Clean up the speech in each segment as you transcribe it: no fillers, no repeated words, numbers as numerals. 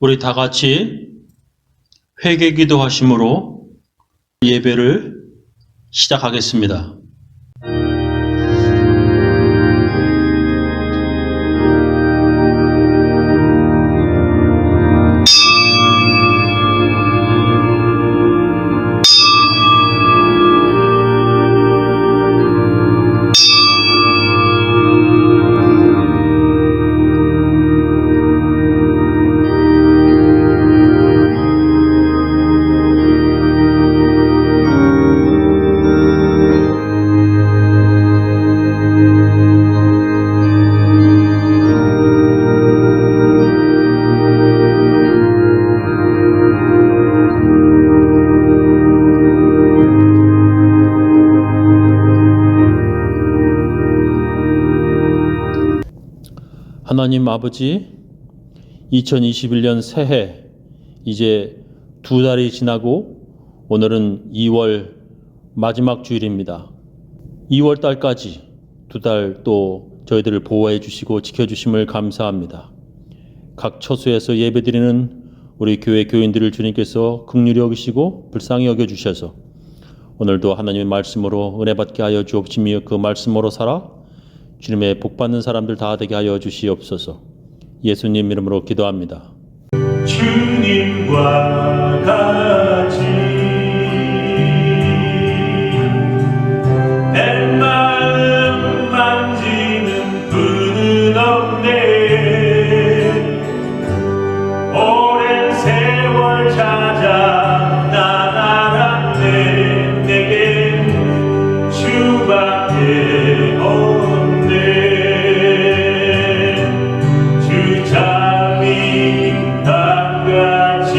우리 다 같이 회개기도 하심으로 예배를 시작하겠습니다. 하나님 아버지, 2021년 새해 이제 2달이 지나고 오늘은 2월 마지막 주일입니다. 2월 달까지 2달 또 저희들을 보호해 주시고 지켜주심을 감사합니다. 각 처소에서 예배드리는 우리 교회 교인들을 주님께서 긍휼히 여기시고 불쌍히 여겨주셔서 오늘도 하나님의 말씀으로 은혜 받게 하여 주옵시며 그 말씀으로 살아 주님의 복받는 사람들 다 되게 하여 주시옵소서. 예수님 이름으로 기도합니다. 주님과 같이 내 마음 만지는 분은 없네. 오랜 세월 찾아 난 알았네. 내겐 주밖에 없네. 주자비 한가지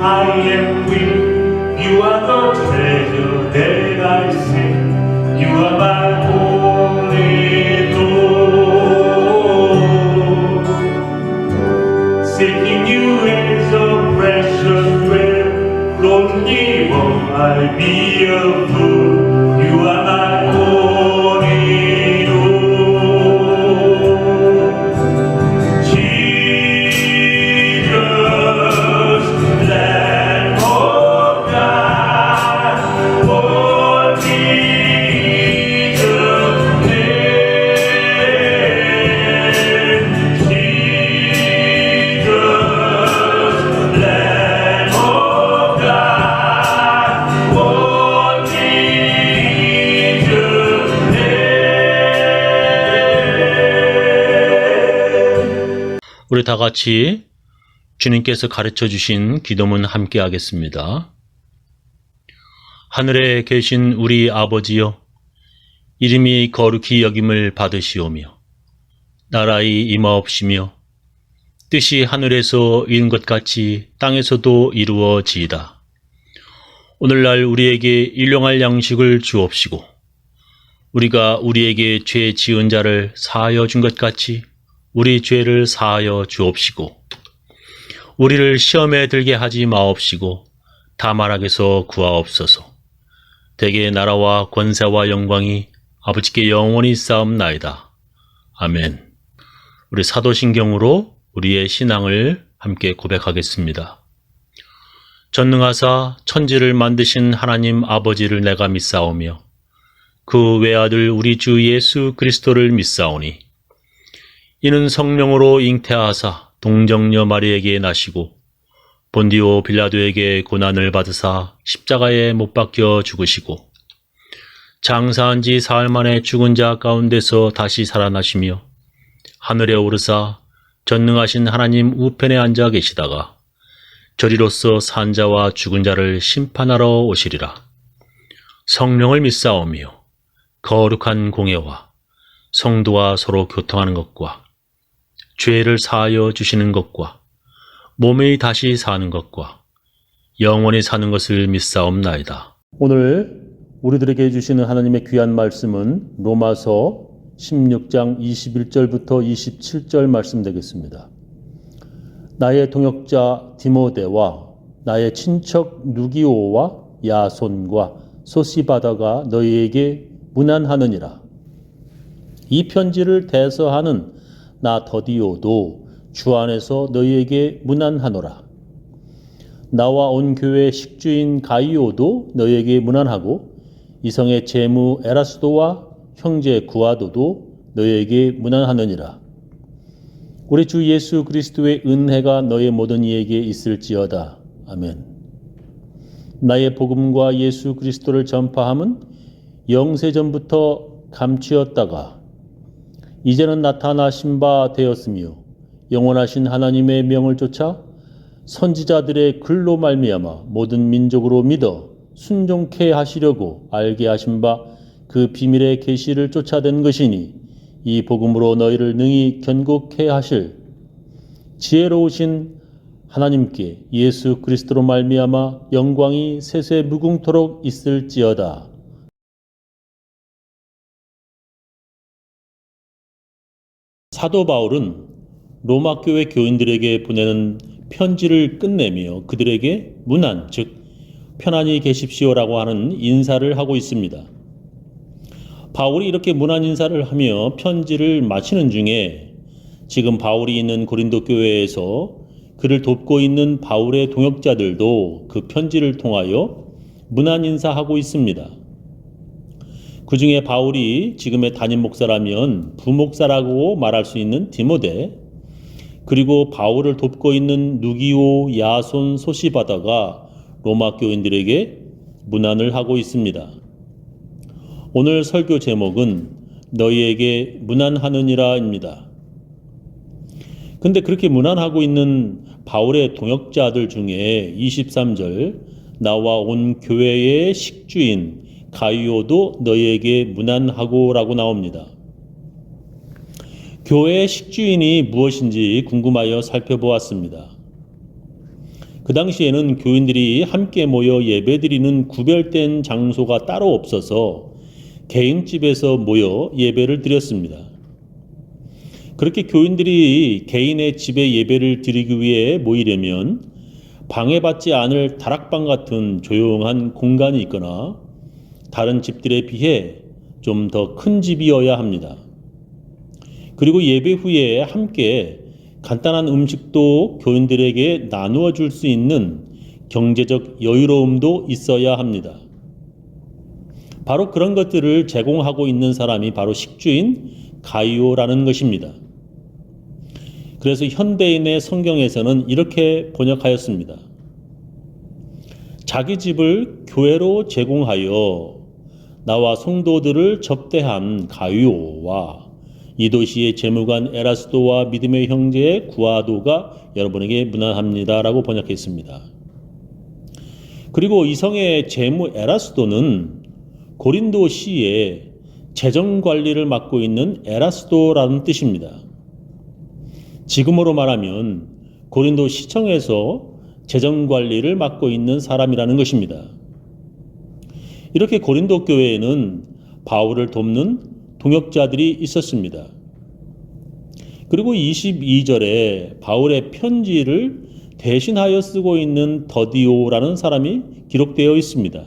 I am weak. You are the treasure that I seek. You are my only Lord. Seeking you as a precious thread. Lonely won't I be a fool. You are my only Lord. Jesus, Lamb of God, for me the name. Jesus, Lamb of God, for me the name. 우리 다 같이 주님께서 가르쳐 주신 기도문 함께 하겠습니다. 하늘에 계신 우리 아버지여, 이름이 거룩히 여김을 받으시오며 나라의 임하옵시며 뜻이 하늘에서 이룬 것 같이 땅에서도 이루어지이다. 오늘날 우리에게 일용할 양식을 주옵시고 우리가 우리에게 죄 지은 자를 사하여 준 것 같이 우리 죄를 사하여 주옵시고 우리를 시험에 들게 하지 마옵시고 다만 악에서 구하옵소서. 대개 나라와 권세와 영광이 아버지께 영원히 쌓옵나이다. 아멘. 우리 사도신경으로 우리의 신앙을 함께 고백하겠습니다. 전능하사 천지를 만드신 하나님 아버지를 내가 믿사오며 그 외아들 우리 주 예수 그리스도를 믿사오니 이는 성령으로 잉태하사 동정녀 마리에게 나시고 본디오 빌라도에게 고난을 받으사 십자가에 못 박혀 죽으시고 장사한 지 사흘 만에 죽은 자 가운데서 다시 살아나시며 하늘에 오르사 전능하신 하나님 우편에 앉아 계시다가 저리로서 산 자와 죽은 자를 심판하러 오시리라. 성령을 믿사오며 거룩한 공예와 성도와 서로 교통하는 것과 죄를 사하여 주시는 것과 몸이 다시 사는 것과 영원히 사는 것을 믿사옵나이다. 오늘 우리들에게 주시는 하나님의 귀한 말씀은 로마서 16장 21절부터 27절 말씀 되겠습니다. 나의 동역자 디모데와 나의 친척 누기오와 야손과 소시바다가 너희에게 문안하느니라. 이 편지를 대서하는 나 더디오도 주 안에서 너희에게 문안하노라. 나와 온 교회 식주인 가이오도 너희에게 문안하고 이성의 제무 에라스도와 형제 구아도도 너희에게 문안하느니라. 우리 주 예수 그리스도의 은혜가 너희 모든 이에게 있을지어다. 아멘. 나의 복음과 예수 그리스도를 전파함은 영세전부터 감추었다가 이제는 나타나신 바 되었으며 영원하신 하나님의 명을 쫓아 선지자들의 글로 말미암아 모든 민족으로 믿어 순종케 하시려고 알게 하신 바 그 비밀의 계시를 쫓아낸 것이니 이 복음으로 너희를 능히 견고케 하실 지혜로우신 하나님께 예수 그리스도로 말미암아 영광이 세세 무궁토록 있을지어다. 사도 바울은 로마 교회 교인들에게 보내는 편지를 끝내며 그들에게 문안, 즉 편안히 계십시오라고 하는 인사를 하고 있습니다. 바울이 이렇게 문안 인사를 하며 편지를 마치는 중에 지금 바울이 있는 고린도 교회에서 그를 돕고 있는 바울의 동역자들도 그 편지를 통하여 문안 인사하고 있습니다. 그 중에 바울이 지금의 담임 목사라면 부목사라고 말할 수 있는 디모데, 그리고 바울을 돕고 있는 누기오, 야손, 소시바다가 로마 교인들에게 문안을 하고 있습니다. 오늘 설교 제목은 너희에게 문안하느니라입니다. 근데 그렇게 문안하고 있는 바울의 동역자들 중에 23절 나와 온 교회의 식주인 가이오도 너희에게 문안하고 라고 나옵니다. 교회의 식주인이 무엇인지 궁금하여 살펴보았습니다. 그 당시에는 교인들이 함께 모여 예배드리는 구별된 장소가 따로 없어서 개인집에서 모여 예배를 드렸습니다. 그렇게 교인들이 개인의 집에 예배를 드리기 위해 모이려면 방해받지 않을 다락방 같은 조용한 공간이 있거나 다른 집들에 비해 좀 더 큰 집이어야 합니다. 그리고 예배 후에 함께 간단한 음식도 교인들에게 나누어 줄 수 있는 경제적 여유로움도 있어야 합니다. 바로 그런 것들을 제공하고 있는 사람이 바로 식주인 가이오라는 것입니다. 그래서 현대인의 성경에서는 이렇게 번역하였습니다. 자기 집을 교회로 제공하여 나와 성도들을 접대한 가이오와 이 도시의 재무관 에라스도와 믿음의 형제 구아도가 여러분에게 문안합니다 라고 번역했습니다. 그리고 이성의 재무 에라스도는 고린도시의 재정관리를 맡고 있는 에라스도라는 뜻입니다. 지금으로 말하면 고린도 시청에서 재정관리를 맡고 있는 사람이라는 것입니다. 이렇게 고린도 교회에는 바울을 돕는 동역자들이 있었습니다. 그리고 22절에 바울의 편지를 대신하여 쓰고 있는 더디오라는 사람이 기록되어 있습니다.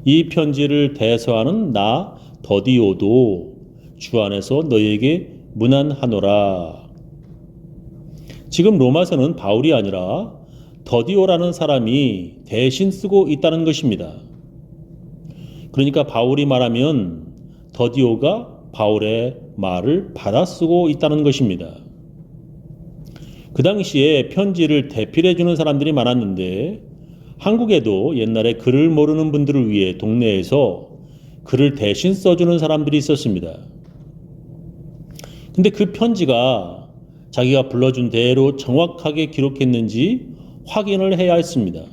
이 편지를 대서하는 나 더디오도 주 안에서 너희에게 문안하노라. 지금 로마서는 바울이 아니라 더디오라는 사람이 대신 쓰고 있다는 것입니다. 그러니까 바울이 말하면 더디오가 바울의 말을 받아 쓰고 있다는 것입니다. 그 당시에 편지를 대필해 주는 사람들이 많았는데 한국에도 옛날에 글을 모르는 분들을 위해 동네에서 글을 대신 써주는 사람들이 있었습니다. 근데 그 편지가 자기가 불러준 대로 정확하게 기록했는지 확인을 해야 했습니다.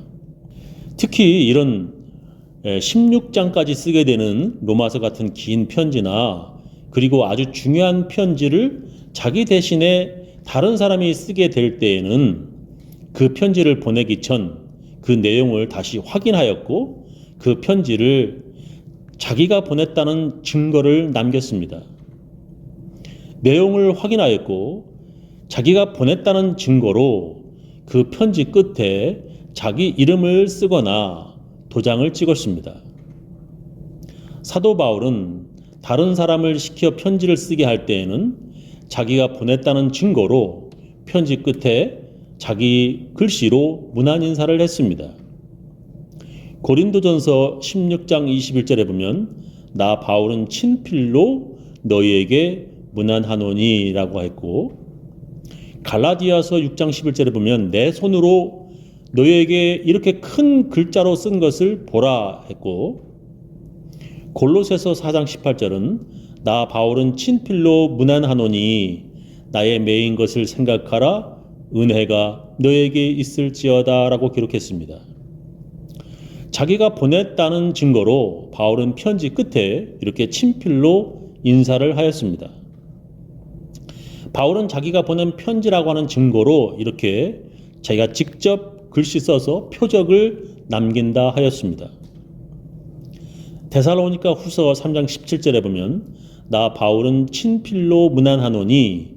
특히 이런 16장까지 쓰게 되는 로마서 같은 긴 편지나 그리고 아주 중요한 편지를 자기 대신에 다른 사람이 쓰게 될 때에는 그 편지를 보내기 전 그 내용을 다시 확인하였고 그 편지를 자기가 보냈다는 증거를 남겼습니다. 내용을 확인하였고 자기가 보냈다는 증거로 그 편지 끝에 자기 이름을 쓰거나 도장을 찍었습니다. 사도 바울은 다른 사람을 시켜 편지를 쓰게 할 때에는 자기가 보냈다는 증거로 편지 끝에 자기 글씨로 문안 인사를 했습니다. 고린도전서 16장 21절에 보면 나 바울은 친필로 너희에게 문안하노니 라고 했고 갈라디아서 6장 11절에 보면 내 손으로 너희에게 이렇게 큰 글자로 쓴 것을 보라 했고 골로새서 4장 18절은 나 바울은 친필로 문안하노니 나의 매인 것을 생각하라 은혜가 너에게 있을지어다 라고 기록했습니다. 자기가 보냈다는 증거로 바울은 편지 끝에 이렇게 친필로 인사를 하였습니다. 바울은 자기가 보낸 편지라고 하는 증거로 이렇게 자기가 직접 글씨 써서 표적을 남긴다 하였습니다. 데살로니가 후서 3장 17절에 보면 나 바울은 친필로 문안하노니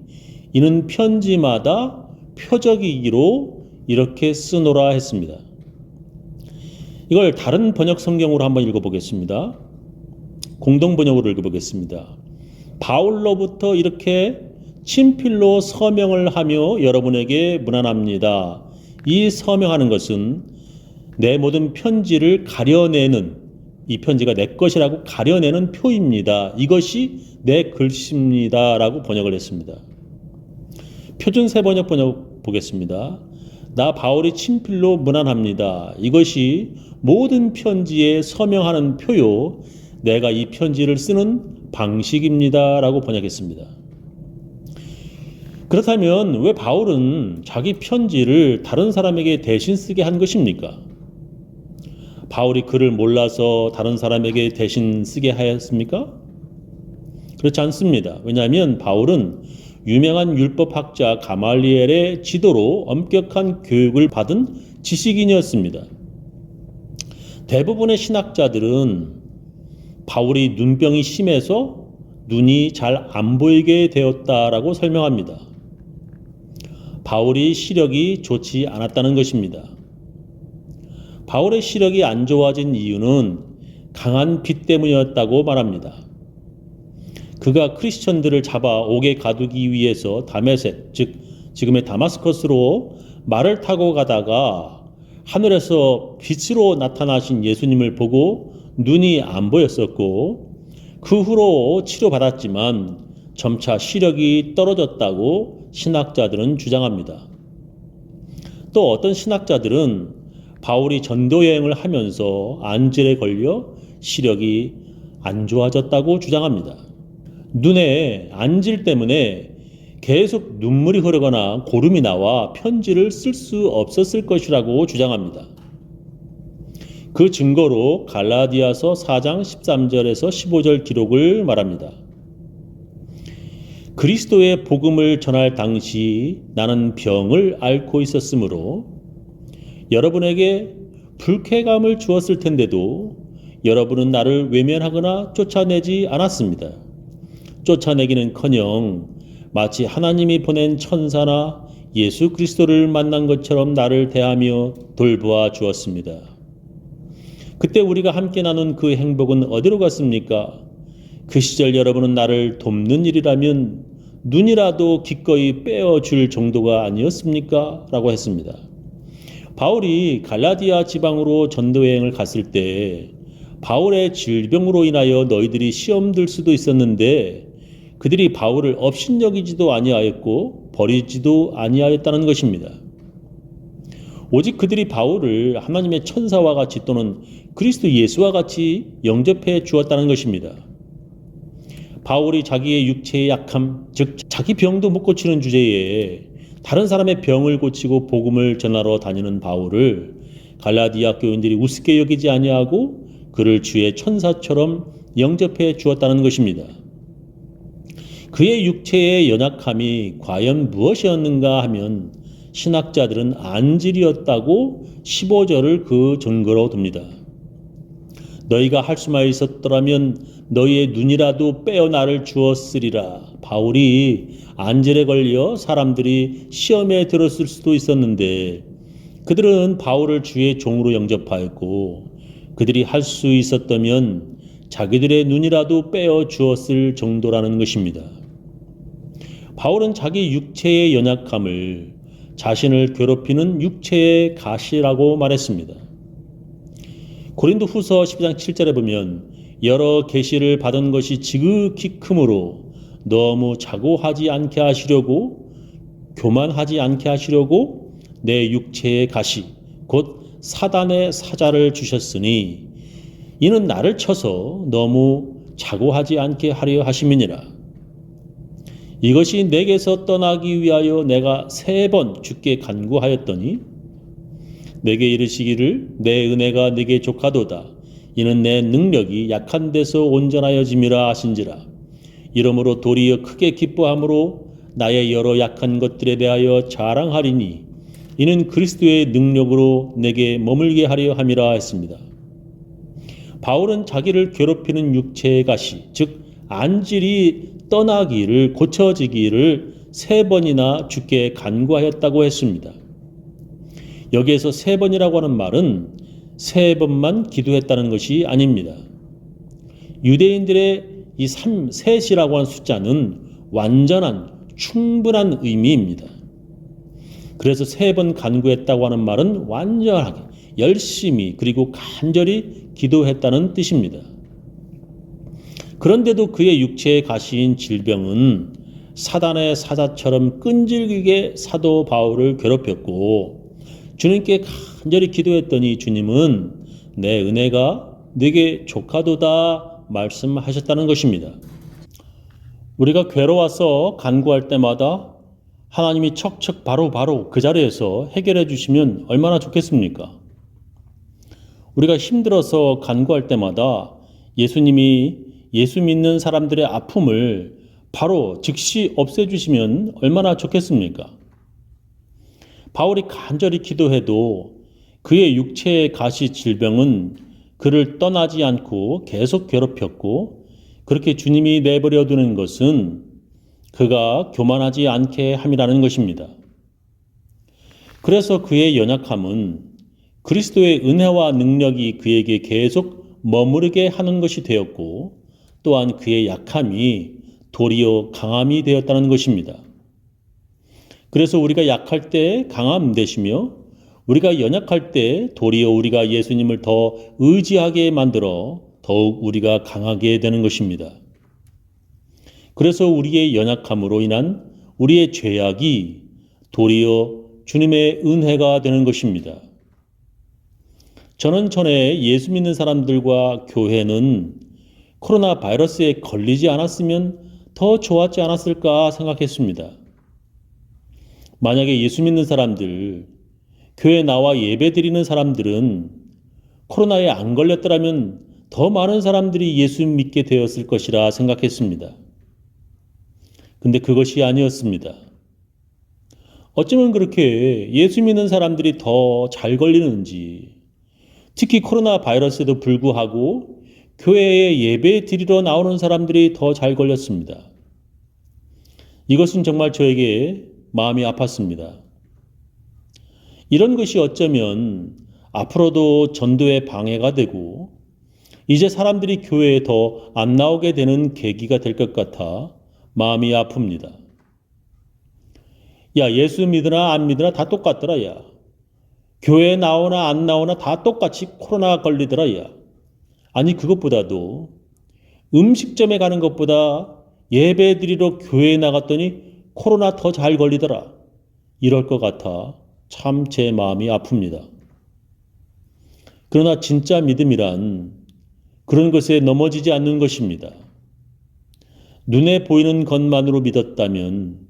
이는 편지마다 표적이기로 이렇게 쓰노라 했습니다. 이걸 다른 번역 성경으로 한번 읽어보겠습니다. 공동 번역으로 읽어보겠습니다. 바울로부터 이렇게 친필로 서명을 하며 여러분에게 문안합니다. 이 서명하는 것은 내 모든 편지를 가려내는 이 편지가 내 것이라고 가려내는 표입니다. 이것이 내 글씨입니다. 라고 번역을 했습니다. 표준 세번역 번역 보겠습니다. 나 바울이 친필로 문안합니다. 이것이 모든 편지에 서명하는 표요. 내가 이 편지를 쓰는 방식입니다. 라고 번역했습니다. 그렇다면 왜 바울은 자기 편지를 다른 사람에게 대신 쓰게 한 것입니까? 바울이 글을 몰라서 다른 사람에게 대신 쓰게 하였습니까? 그렇지 않습니다. 왜냐하면 바울은 유명한 율법학자 가말리엘의 지도로 엄격한 교육을 받은 지식인이었습니다. 대부분의 신학자들은 바울이 눈병이 심해서 눈이 잘 안 보이게 되었다라고 설명합니다. 바울이 시력이 좋지 않았다는 것입니다. 바울의 시력이 안 좋아진 이유는 강한 빛 때문이었다고 말합니다. 그가 크리스천들을 잡아 옥에 가두기 위해서 다메섹, 즉 지금의 다마스커스로 말을 타고 가다가 하늘에서 빛으로 나타나신 예수님을 보고 눈이 안 보였었고, 그 후로 치료받았지만 점차 시력이 떨어졌다고 신학자들은 주장합니다. 또 어떤 신학자들은 바울이 전도 여행을 하면서 안질에 걸려 시력이 안 좋아졌다고 주장합니다. 눈에 안질 때문에 계속 눈물이 흐르거나 고름이 나와 편지를 쓸 수 없었을 것이라고 주장합니다. 그 증거로 갈라디아서 4장 13절에서 15절 기록을 말합니다. 그리스도의 복음을 전할 당시 나는 병을 앓고 있었으므로 여러분에게 불쾌감을 주었을 텐데도 여러분은 나를 외면하거나 쫓아내지 않았습니다. 쫓아내기는커녕 마치 하나님이 보낸 천사나 예수 그리스도를 만난 것처럼 나를 대하며 돌보아 주었습니다. 그때 우리가 함께 나눈 그 행복은 어디로 갔습니까? 그 시절 여러분은 나를 돕는 일이라면 눈이라도 기꺼이 빼어줄 정도가 아니었습니까? 라고 했습니다. 바울이 갈라디아 지방으로 전도여행을 갔을 때 바울의 질병으로 인하여 너희들이 시험 들 수도 있었는데 그들이 바울을 업신여기지도 아니하였고 버리지도 아니하였다는 것입니다. 오직 그들이 바울을 하나님의 천사와 같이 또는 그리스도 예수와 같이 영접해 주었다는 것입니다. 바울이 자기의 육체의 약함, 즉 자기 병도 못 고치는 주제에 다른 사람의 병을 고치고 복음을 전하러 다니는 바울을 갈라디아 교인들이 우습게 여기지 아니하고 그를 주의 천사처럼 영접해 주었다는 것입니다. 그의 육체의 연약함이 과연 무엇이었는가 하면 신학자들은 안질이었다고 15절을 그 증거로 둡니다. 너희가 할 수만 있었더라면 너희의 눈이라도 빼어 나를 주었으리라. 바울이 안질에 걸려 사람들이 시험에 들었을 수도 있었는데 그들은 바울을 주의 종으로 영접하였고 그들이 할 수 있었다면 자기들의 눈이라도 빼어 주었을 정도라는 것입니다. 바울은 자기 육체의 연약함을 자신을 괴롭히는 육체의 가시라고 말했습니다. 고린도 후서 12장 7절에 보면 여러 계시를 받은 것이 지극히 크므로 너무 자고하지 않게 하시려고 교만하지 않게 하시려고 내 육체의 가시 곧 사단의 사자를 주셨으니 이는 나를 쳐서 너무 자고하지 않게 하려 하심이니라. 이것이 내게서 떠나기 위하여 내가 3번 주께 간구하였더니 내게 이르시기를 내 은혜가 네게 족하도다. 이는 내 능력이 약한 데서 온전하여짐이라 하신지라. 이러므로 도리어 크게 기뻐함으로 나의 여러 약한 것들에 대하여 자랑하리니 이는 그리스도의 능력으로 내게 머물게 하려 함이라 했습니다. 바울은 자기를 괴롭히는 육체의 가시, 즉 안질이 떠나기를 고쳐지기를 3번이나 주께 간구하였다고 했습니다. 여기에서 3번이라고 하는 말은 3번만 기도했다는 것이 아닙니다. 유대인들의 이 3이라고 하는 숫자는 완전한 충분한 의미입니다. 그래서 3번 간구했다고 하는 말은 완전하게 열심히 그리고 간절히 기도했다는 뜻입니다. 그런데도 그의 육체의 가시인 질병은 사단의 사자처럼 끈질기게 사도 바울을 괴롭혔고 주님께 간절히 기도했더니 주님은 내 은혜가 네게 족하도다 말씀하셨다는 것입니다. 우리가 괴로워서 간구할 때마다 하나님이 척척 바로 그 자리에서 해결해 주시면 얼마나 좋겠습니까? 우리가 힘들어서 간구할 때마다 예수님이 예수 믿는 사람들의 아픔을 바로 즉시 없애주시면 얼마나 좋겠습니까? 바울이 간절히 기도해도 그의 육체의 가시 질병은 그를 떠나지 않고 계속 괴롭혔고, 그렇게 주님이 내버려 두는 것은 그가 교만하지 않게 함이라는 것입니다. 그래서 그의 연약함은 그리스도의 은혜와 능력이 그에게 계속 머무르게 하는 것이 되었고, 또한 그의 약함이 도리어 강함이 되었다는 것입니다. 그래서 우리가 약할 때 강함 되시며, 우리가 연약할 때 도리어 우리가 예수님을 더 의지하게 만들어 더욱 우리가 강하게 되는 것입니다. 그래서 우리의 연약함으로 인한 우리의 죄악이 도리어 주님의 은혜가 되는 것입니다. 저는 전에 예수 믿는 사람들과 교회는 코로나 바이러스에 걸리지 않았으면 더 좋았지 않았을까 생각했습니다. 만약에 예수 믿는 사람들, 교회 나와 예배 드리는 사람들은 코로나에 안 걸렸더라면 더 많은 사람들이 예수 믿게 되었을 것이라 생각했습니다. 근데 그것이 아니었습니다. 어쩌면 그렇게 예수 믿는 사람들이 더 잘 걸리는지, 특히 코로나 바이러스에도 불구하고 교회에 예배 드리러 나오는 사람들이 더 잘 걸렸습니다. 이것은 정말 저에게 마음이 아팠습니다. 이런 것이 어쩌면 앞으로도 전도에 방해가 되고 이제 사람들이 교회에 더 안 나오게 되는 계기가 될 것 같아 마음이 아픕니다. 야, 예수 믿으나 안 믿으나 다 똑같더라, 야. 교회에 나오나 안 나오나 다 똑같이 코로나 걸리더라, 야. 아니, 그것보다도 음식점에 가는 것보다 예배 드리러 교회에 나갔더니 코로나 더 잘 걸리더라. 이럴 것 같아 참 제 마음이 아픕니다. 그러나 진짜 믿음이란 그런 것에 넘어지지 않는 것입니다. 눈에 보이는 것만으로 믿었다면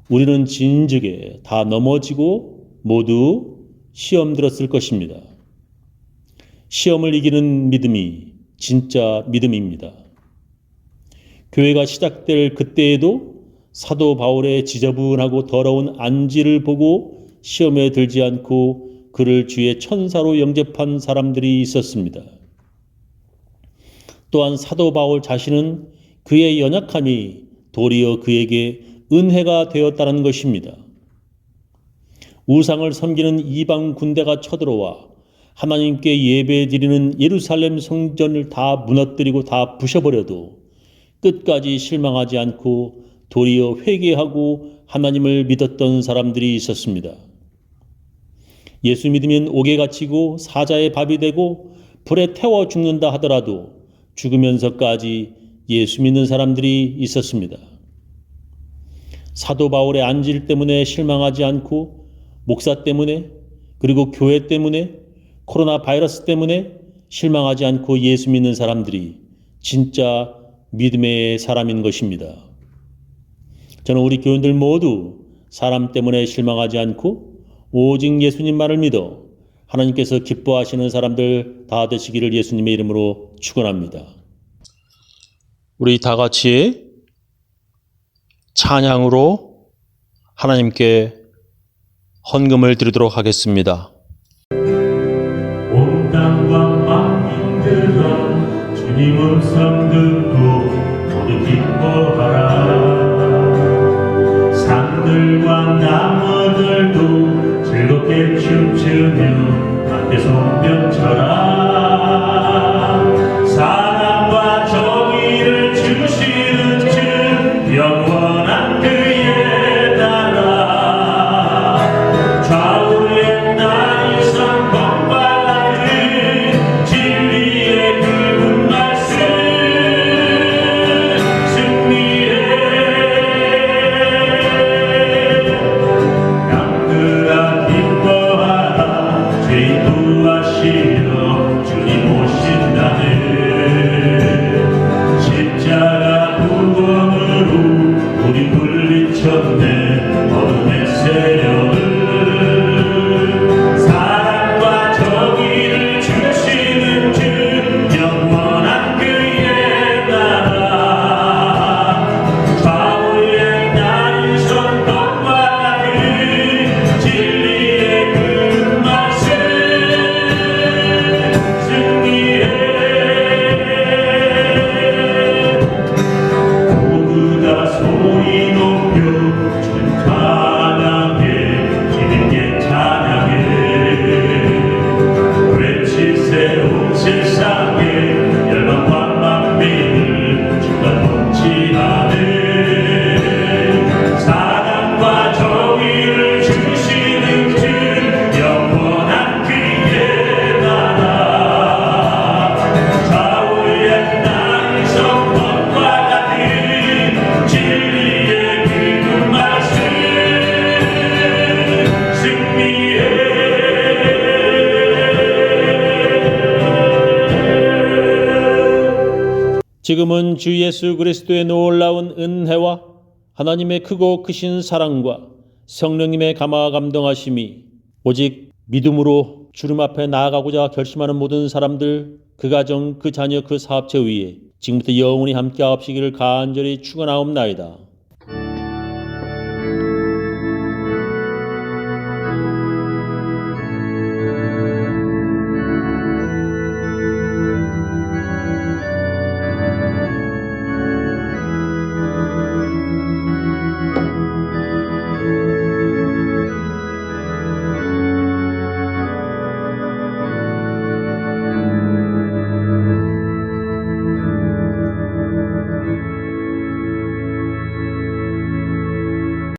우리는 진즉에 다 넘어지고 모두 시험 들었을 것입니다. 시험을 이기는 믿음이 진짜 믿음입니다. 교회가 시작될 그때에도 사도 바울의 지저분하고 더러운 안지를 보고 시험에 들지 않고 그를 주의 천사로 영접한 사람들이 있었습니다. 또한 사도 바울 자신은 그의 연약함이 도리어 그에게 은혜가 되었다는 것입니다. 우상을 섬기는 이방 군대가 쳐들어와 하나님께 예배드리는 예루살렘 성전을 다 무너뜨리고 다 부셔버려도 끝까지 실망하지 않고 도리어 회개하고 하나님을 믿었던 사람들이 있었습니다. 예수 믿으면 옥에 갇히고 사자의 밥이 되고 불에 태워 죽는다 하더라도 죽으면서까지 예수 믿는 사람들이 있었습니다. 사도 바울의 안질 때문에 실망하지 않고 목사 때문에 그리고 교회 때문에 코로나 바이러스 때문에 실망하지 않고 예수 믿는 사람들이 진짜 믿음의 사람인 것입니다. 저는 우리 교인들 모두 사람 때문에 실망하지 않고 오직 예수님만을 믿어 하나님께서 기뻐하시는 사람들 다 되시기를 예수님의 이름으로 축원합니다. 우리 다 같이 찬양으로 하나님께 헌금을 드리도록 하겠습니다. 온 땅과 만민들아 주님 음성 듣고 모두 기뻐하라. 산들과 나무들도 즐겁게 춤추며 함께 손뼉 쳐라. 사랑과 정의를 주시는 주 영원한 그의 나라. 좌우에 날 이상 건발하는 진리의 그분 말씀 지금은 주 예수 그리스도의 놀라운 은혜와 하나님의 크고 크신 사랑과 성령님의 감화 감동하심이 오직 믿음으로 주님 앞에 나아가고자 결심하는 모든 사람들, 그 가정, 그 자녀, 그 사업체 위에 지금부터 영원히 함께하옵시기를 간절히 축원하옵나이다.